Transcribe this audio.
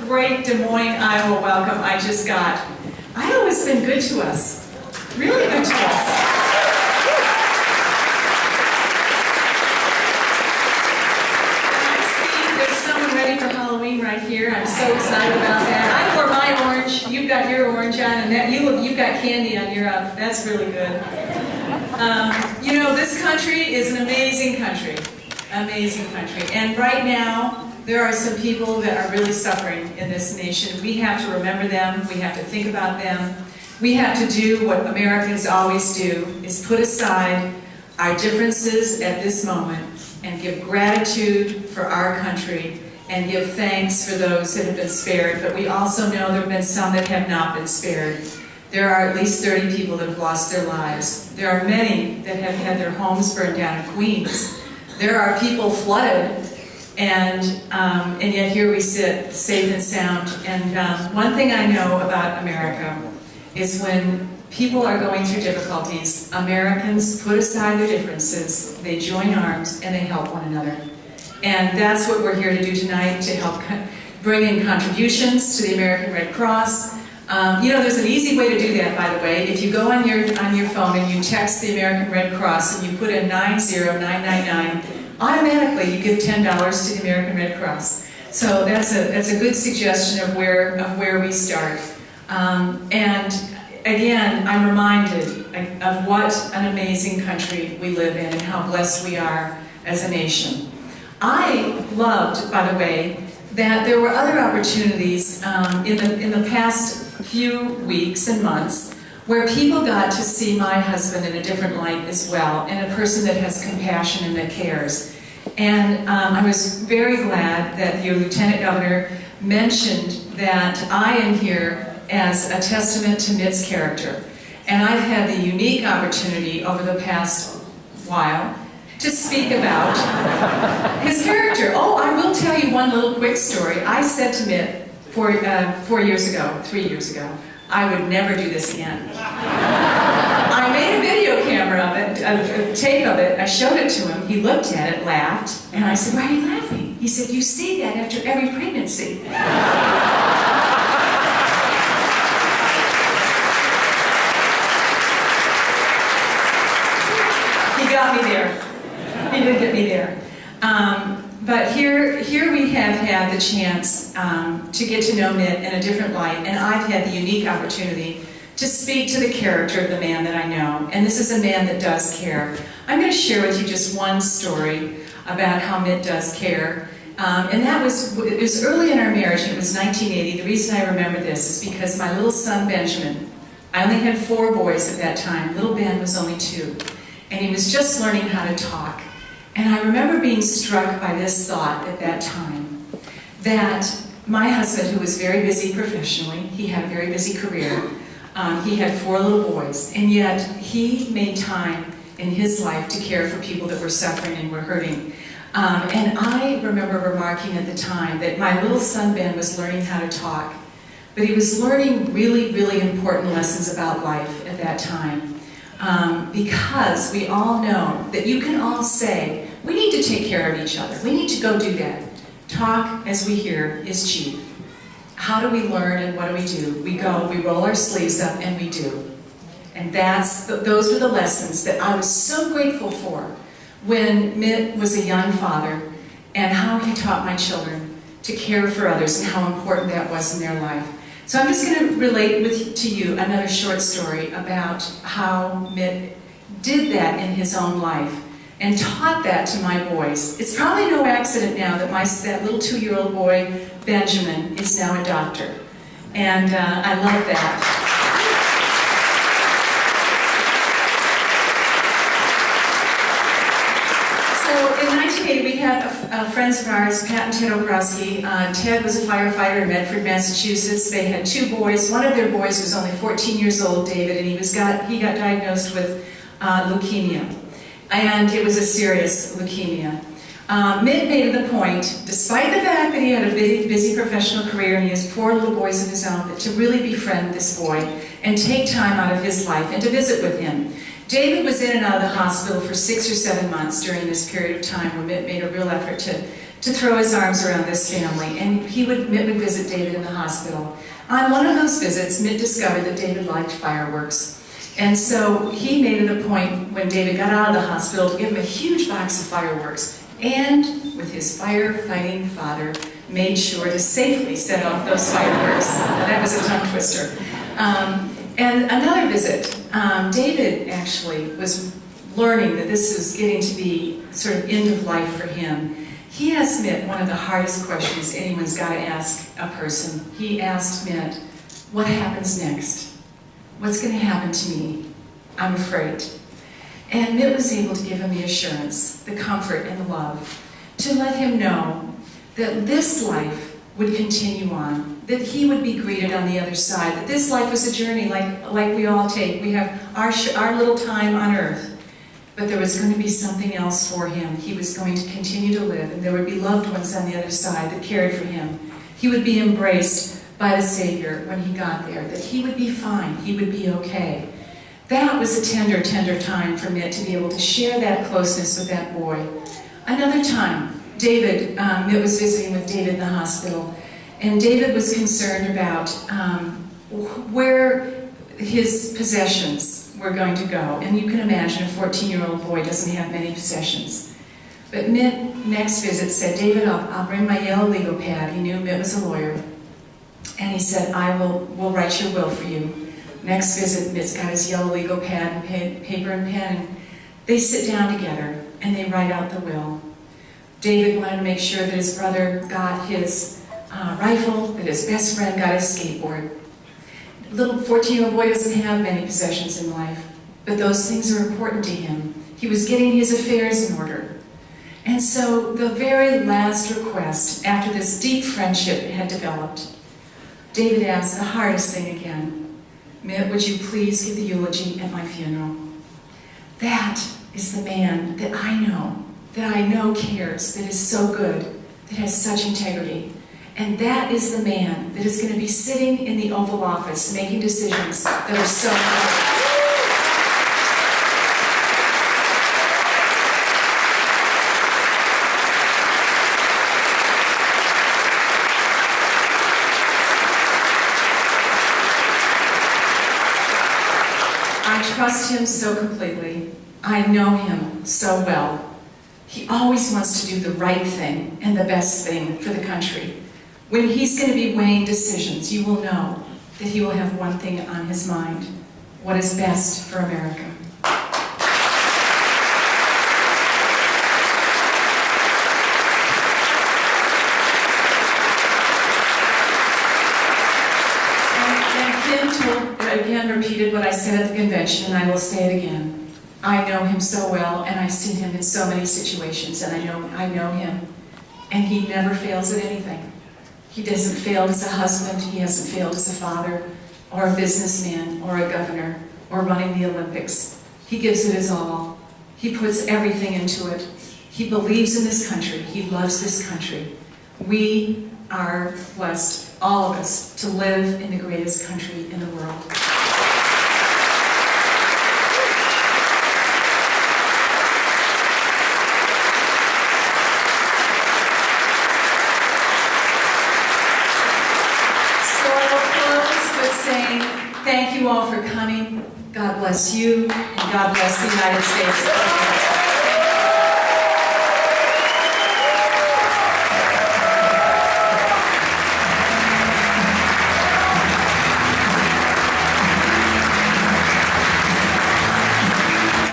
great Des Moines, Iowa welcome I just got. Iowa's been good to us, really good to us. I see there's someone ready for Halloween right here. I'm so excited about that. I wore my orange, you've got your orange on, and that you've got candy on your that's really good. You know, this country is an amazing country. Amazing country. And right now, there are some people that are really suffering in this nation. We have to remember them. We have to think about them. We have to do what Americans always do, is put aside our differences at this moment and give gratitude for our country and give thanks for those that have been spared. But we also know there have been some that have not been spared. There are at least 30 people that have lost their lives. There are many that have had their homes burned down in Queens. There are people flooded, and yet here we sit, safe and sound. And one thing I know about America is when people are going through difficulties, Americans put aside their differences, they join arms, and they help one another. And that's what we're here to do tonight, to help bring in contributions to the American Red Cross. You know, there's an easy way to do that, by the way. If you go on your phone and you text the American Red Cross and you put in 90999, automatically you give $10 to the American Red Cross. So that's a good suggestion of where we start. And again, I'm reminded of what an amazing country we live in and how blessed we are as a nation. I loved, by the way, that there were other opportunities in the past few weeks and months where people got to see my husband in a different light as well, and a person that has compassion and that cares. And I was very glad that your Lieutenant Governor mentioned that I am here as a testament to Mitt's character. And I've had the unique opportunity over the past while to speak about his character. Oh, I will tell you one little quick story. I said to Mitt 3 years ago, I would never do this again. I made a video camera of it, a tape of it. I showed it to him. He looked at it, laughed, and I said, "Why are you laughing?" He said, "You say that after every pregnancy." He got me there. He did get me there. But here we have had the chance to get to know Mitt in a different light, and I've had the unique opportunity to speak to the character of the man that I know. And this is a man that does care. I'm going to share with you just one story about how Mitt does care. And it was early in our marriage, and it was 1980. The reason I remember this is because my little son, Benjamin, I only had 4 boys at that time. Little Ben was only 2. And he was just learning how to talk. And I remember being struck by this thought at that time, that my husband, who was very busy professionally, he had a very busy career, he had 4 little boys, and yet he made time in his life to care for people that were suffering and were hurting. And I remember remarking at the time that my little son Ben was learning how to talk, but he was learning really, really important lessons about life at that time. Because we all know that you can all say, we need to take care of each other. We need to go do that. Talk, as we hear, is cheap. How do we learn and what do we do? We go, we roll our sleeves up, and we do. And those were the lessons that I was so grateful for when Mitt was a young father, and how he taught my children to care for others and how important that was in their life. So I'm just going to relate to you another short story about how Mitt did that in his own life and taught that to my boys. It's probably no accident now that that little 2-year-old boy, Benjamin, is now a doctor. And I love that. So in 1980, we had friends of ours, Pat and Ted Obrowski. Ted was a firefighter in Medford, Massachusetts. They had 2 boys. One of their boys was only 14 years old, David, and he got diagnosed with leukemia. And it was a serious leukemia. Mitt made it a point, despite the fact that he had a busy professional career and he has 4 little boys of his own, to really befriend this boy and take time out of his life and to visit with him. David was in and out of the hospital for 6 or 7 months during this period of time where Mitt made a real effort to throw his arms around this family. And Mitt would visit David in the hospital. On one of those visits, Mitt discovered that David liked fireworks. And so he made it a point when David got out of the hospital to give him a huge box of fireworks. And with his firefighting father, made sure to safely set off those fireworks. That was a tongue twister. And another visit, David actually was learning that this was getting to be sort of end of life for him. He asked Mitt one of the hardest questions anyone's got to ask a person. He asked Mitt, what happens next? What's going to happen to me? I'm afraid. And Mitt was able to give him the assurance, the comfort, and the love to let him know that this life would continue on, that he would be greeted on the other side, that this life was a journey like we all take. We have our little time on earth, but there was going to be something else for him. He was going to continue to live, and there would be loved ones on the other side that cared for him. He would be embraced by the Savior when he got there, that he would be fine, he would be okay. That was a tender, tender time for Mitt to be able to share that closeness with that boy. Another time, Mitt was visiting with David in the hospital, and David was concerned about where his possessions were going to go. And you can imagine a 14-year-old boy doesn't have many possessions. But Mitt, next visit, said, David, I'll bring my yellow legal pad. He knew Mitt was a lawyer. And he said, we'll write your will for you. Next visit, Mitt's got his yellow legal pad and paper and pen. And they sit down together and they write out the will. David wanted to make sure that his brother got his rifle, that his best friend got his skateboard. Little 14-year-old boy doesn't have many possessions in life, but those things are important to him. He was getting his affairs in order. And so the very last request, after this deep friendship had developed, David asked the hardest thing again. Mitt, would you please give the eulogy at my funeral? That is the man that I know cares, that is so good, that has such integrity. And that is the man that is going to be sitting in the Oval Office making decisions that are so important. I trust him so completely. I know him so well. He always wants to do the right thing and the best thing for the country. When he's going to be weighing decisions, you will know that he will have one thing on his mind: what is best for America. Again repeated what I said at the convention, and I will say it again. I know him so well, and I've seen him in so many situations, and I know him, and he never fails at anything. He doesn't fail as a husband, he hasn't failed as a father, or a businessman, or a governor, or running the Olympics. He gives it his all. He puts everything into it. He believes in this country. He loves this country. We are blessed, all of us, to live in the greatest country in the world. So I will close with saying thank you all for coming. God bless you, and God bless the United States of America.